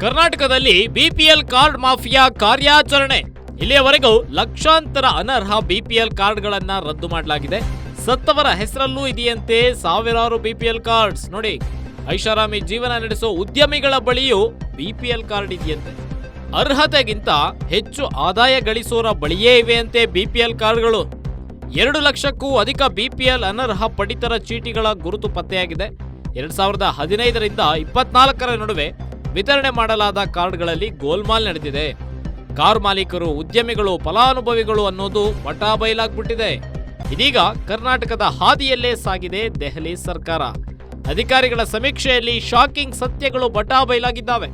ಕರ್ನಾಟಕದಲ್ಲಿ BPL card mafia ಕಾರ್ಯಾಚರಣೆ. ಇಲ್ಲಿಯವರೆಗೂ ಲಕ್ಷಾಂತರ ಅನರ್ಹ ಬಿಪಿಎಲ್ ಕಾರ್ಡ್ಗಳನ್ನ ರದ್ದು ಮಾಡಲಾಗಿದೆ. ಸತ್ತವರ ಹೆಸರಲ್ಲೂ ಇದೆಯಂತೆ ಸಾವಿರಾರು ಬಿಪಿಎಲ್ ಕಾರ್ಡ್ಸ್. ನೋಡಿ, ಐಷಾರಾಮಿ ಜೀವನ ನಡೆಸೋ ಉದ್ಯಮಿಗಳ ಬಳಿಯೂ ಬಿಪಿಎಲ್ ಕಾರ್ಡ್ ಇದೆಯಂತೆ. ಅರ್ಹತೆಗಿಂತ ಹೆಚ್ಚು ಆದಾಯ ಗಳಿಸೋರ ಬಳಿಯೇ ಇವೆಯಂತೆ ಬಿಪಿಎಲ್ ಕಾರ್ಡ್ಗಳು. 2 ಲಕ್ಷಕ್ಕೂ ಅಧಿಕ ಬಿಪಿಎಲ್ ಅನರ್ಹ ಪಡಿತರ ಚೀಟಿಗಳ ಗುರುತು ಪತ್ತೆಯಾಗಿದೆ. 2015ರಿಂದ 24ರ ನಡುವೆ ವಿತರಣೆ ಮಾಡಲಾದ ಕಾರ್ಡ್ಗಳಲ್ಲಿ ಗೋಲ್ಮಾಲ್ ನಡೆದಿದೆ. ಕಾರ್ ಮಾಲೀಕರು, ಉದ್ಯಮಿಗಳು, ಫಲಾನುಭವಿಗಳು ಅನ್ನೋದು ಬಟಾಬೈಲಾಗ್ಬಿಟ್ಟಿದೆ. ಇದೀಗ ಕರ್ನಾಟಕದ ಹಾದಿಯಲ್ಲೇ ಸಾಗಿದೆ ದೆಹಲಿ ಸರ್ಕಾರ. ಅಧಿಕಾರಿಗಳ ಸಮೀಕ್ಷೆಯಲ್ಲಿ ಶಾಕಿಂಗ್ ಸತ್ಯಗಳು ಬಟಾಬೈಲಾಗಿದ್ದಾವೆ.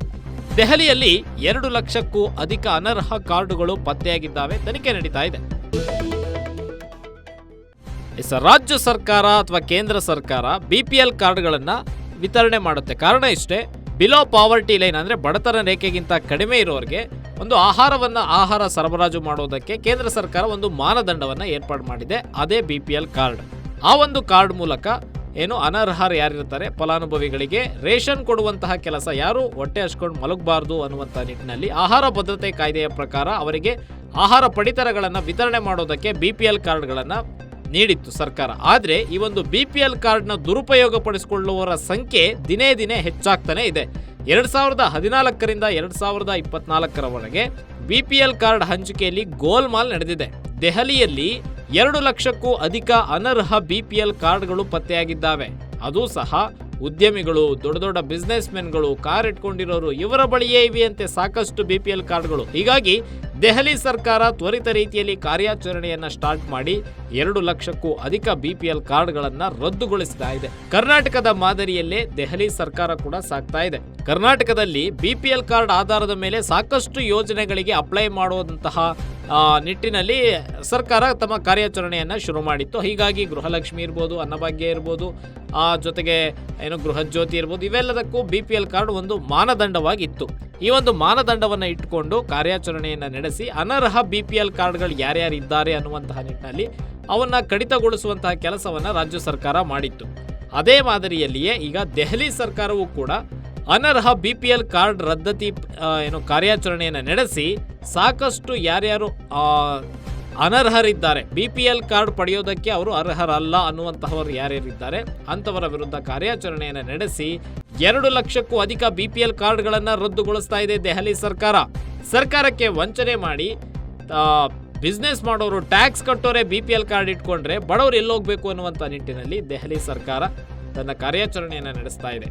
ದೆಹಲಿಯಲ್ಲಿ 2 ಲಕ್ಷಕ್ಕೂ ಅಧಿಕ ಅನರ್ಹ ಕಾರ್ಡುಗಳು ಪತ್ತೆಯಾಗಿದ್ದಾವೆ. ತನಿಖೆ ನಡೀತಾ ಇದೆ. ರಾಜ್ಯ ಸರ್ಕಾರ ಅಥವಾ ಕೇಂದ್ರ ಸರ್ಕಾರ ಬಿಪಿಎಲ್ ಕಾರ್ಡ್ಗಳನ್ನ ವಿತರಣೆ ಮಾಡುತ್ತೆ. ಕಾರಣ ಇಷ್ಟೇ, ಬಿಲೋ ಪಾವರ್ಟಿ ಲೈನ್ ಅಂದ್ರೆ ಬಡತನ ರೇಖೆಗಿಂತ ಕಡಿಮೆ ಇರೋರಿಗೆ ಒಂದು ಆಹಾರ ಸರಬರಾಜು ಮಾಡೋದಕ್ಕೆ ಕೇಂದ್ರ ಸರ್ಕಾರ ಒಂದು ಮಾನದಂಡವನ್ನ ಏರ್ಪಾಡು ಮಾಡಿದೆ. ಅದೇ ಬಿಪಿಎಲ್ ಕಾರ್ಡ್. ಆ ಒಂದು ಕಾರ್ಡ್ ಮೂಲಕ ಅನರ್ಹರು ಯಾರಿರ್ತಾರೆ, ಫಲಾನುಭವಿಗಳಿಗೆ ರೇಷನ್ ಕೊಡುವಂತಹ ಕೆಲಸ, ಯಾರು ಹೊಟ್ಟೆ ಹಚ್ಕೊಂಡು ಮಲಗಬಾರದು ಅನ್ನುವಂತಹ ನಿಟ್ಟಿನಲ್ಲಿ ಆಹಾರ ಭದ್ರತೆ ಕಾಯ್ದೆಯ ಪ್ರಕಾರ ಅವರಿಗೆ ಆಹಾರ ಪಡಿತರಗಳನ್ನು ವಿತರಣೆ ಮಾಡೋದಕ್ಕೆ ಬಿಪಿಎಲ್ ಕಾರ್ಡ್ಗಳನ್ನು ನೀಡಿತ್ತು ಸರ್ಕಾರ. ಆದರೆ ಈ ಒಂದು ಬಿಪಿಎಲ್ ಕಾರ್ಡ್ನ ದುರುಪಯೋಗ ಪಡಿಸಿಕೊಳ್ಳುವವರ ಸಂಖ್ಯೆ ದಿನೇ ದಿನೇ ಹೆಚ್ಚಾಗ್ತಾನೆ ಇದೆ. 2014ರಿಂದ 2024ರವರೆಗೆ ಬಿಪಿಎಲ್ ಕಾರ್ಡ್ ಹಂಚಿಕೆಯಲ್ಲಿ ಗೋಲ್ಮಾಲ್ ನಡೆದಿದೆ. ದೆಹಲಿಯಲ್ಲಿ 2 ಲಕ್ಷಕ್ಕೂ ಅಧಿಕ ಅನರ್ಹ ಬಿಪಿಎಲ್ ಕಾರ್ಡ್ಗಳು ಪತ್ತೆಯಾಗಿದ್ದಾವೆ. ಅದು ಸಹ ಉದ್ಯಮಿಗಳು, ದೊಡ್ಡ ದೊಡ್ಡ ಬಿಸ್ನೆಸ್ ಮೆನ್ಗಳು, ಕಾರ್ ಇಟ್ಕೊಂಡಿರೋರು ಇವರ ಬಳಿಯೇ ಇವೆಯಂತೆ ಸಾಕಷ್ಟು ಬಿಪಿಎಲ್ ಕಾರ್ಡ್ಗಳು. ಹೀಗಾಗಿ ದೆಹಲಿ ಸರ್ಕಾರ ತ್ವರಿತ ರೀತಿಯಲ್ಲಿ ಕಾರ್ಯಾಚರಣೆಯನ್ನ ಸ್ಟಾರ್ಟ್ ಮಾಡಿ 2 ಲಕ್ಷಕ್ಕೂ ಅಧಿಕ ಬಿಪಿಎಲ್ ಕಾರ್ಡ್ಗಳನ್ನ ರದ್ದುಗೊಳಿಸ್ತಾ ಇದೆ. ಕರ್ನಾಟಕದ ಮಾದರಿಯಲ್ಲೇ ದೆಹಲಿ ಸರ್ಕಾರ ಕೂಡ ಸಾಗ್ತಾ ಇದೆ. ಕರ್ನಾಟಕದಲ್ಲಿ ಬಿಪಿಎಲ್ ಕಾರ್ಡ್ ಆಧಾರದ ಮೇಲೆ ಸಾಕಷ್ಟು ಯೋಜನೆಗಳಿಗೆ ಅಪ್ಲೈ ಮಾಡುವಂತಹ ನಿಟ್ಟಿನಲ್ಲಿ ಸರ್ಕಾರ ತಮ್ಮ ಕಾರ್ಯಾಚರಣೆಯನ್ನ ಶುರು ಮಾಡಿತ್ತು. ಹೀಗಾಗಿ ಗೃಹಲಕ್ಷ್ಮಿ ಇರ್ಬೋದು, ಅನ್ನಭಾಗ್ಯ ಇರ್ಬೋದು, ಜೊತೆಗೆ ಗೃಹ ಜ್ಯೋತಿ ಇರ್ಬೋದು, ಇವೆಲ್ಲದಕ್ಕೂ ಬಿಪಿಎಲ್ ಕಾರ್ಡ್ ಒಂದು ಮಾನದಂಡವಾಗಿತ್ತು. ಈ ಒಂದು ಮಾನದಂಡವನ್ನು ಇಟ್ಟುಕೊಂಡು ಕಾರ್ಯಾಚರಣೆಯನ್ನು ನಡೆಸಿ ಅನರ್ಹ ಬಿಪಿಎಲ್ ಕಾರ್ಡ್ಗಳು ಯಾರ್ಯಾರಿದ್ದಾರೆ ಅನ್ನುವಂತಹ ನಿಟ್ಟಿನಲ್ಲಿ ಅವನ್ನ ಕಡಿತಗೊಳಿಸುವಂತಹ ಕೆಲಸವನ್ನ ರಾಜ್ಯ ಸರ್ಕಾರ ಮಾಡಿತ್ತು. ಅದೇ ಮಾದರಿಯಲ್ಲಿಯೇ ಈಗ ದೆಹಲಿ ಸರ್ಕಾರವೂ ಕೂಡ ಅನರ್ಹ ಬಿಪಿಎಲ್ ಕಾರ್ಡ್ ರದ್ದತಿ ಕಾರ್ಯಾಚರಣೆಯನ್ನು ನಡೆಸಿ ಸಾಕಷ್ಟು ಯಾರ್ಯಾರು ಅನರ್ಹರಿದ್ದಾರೆ, ಬಿಪಿಎಲ್ ಕಾರ್ಡ್ ಪಡೆಯೋದಕ್ಕೆ ಅವರು ಅರ್ಹರಲ್ಲ ಅನ್ನುವಂತಹವರು ಯಾರ್ಯಾರಿದ್ದಾರೆ ಅಂತವರ ವಿರುದ್ಧ ಕಾರ್ಯಾಚರಣೆಯನ್ನು ನಡೆಸಿ 2 ಲಕ್ಷಕ್ಕೂ ಅಧಿಕ ಬಿಪಿಎಲ್ ಕಾರ್ಡ್ಗಳನ್ನು ರದ್ದುಗೊಳಿಸ್ತಾ ಇದೆ ದೆಹಲಿ ಸರ್ಕಾರ. ಸರ್ಕಾರಕ್ಕೆ ವಂಚನೆ ಮಾಡಿ ಬಿಸ್ನೆಸ್ ಮಾಡೋರು, ಟ್ಯಾಕ್ಸ್ ಕಟ್ಟೋರೆ ಬಿಪಿಎಲ್ ಕಾರ್ಡ್ ಇಟ್ಕೊಂಡ್ರೆ ಬಡವರು ಎಲ್ಲೋಗ್ಬೇಕು ಅನ್ನುವಂಥ ನಿಟ್ಟಿನಲ್ಲಿ ದೆಹಲಿ ಸರ್ಕಾರ ತನ್ನ ಕಾರ್ಯಾಚರಣೆಯನ್ನು ನಡೆಸ್ತಾ ಇದೆ.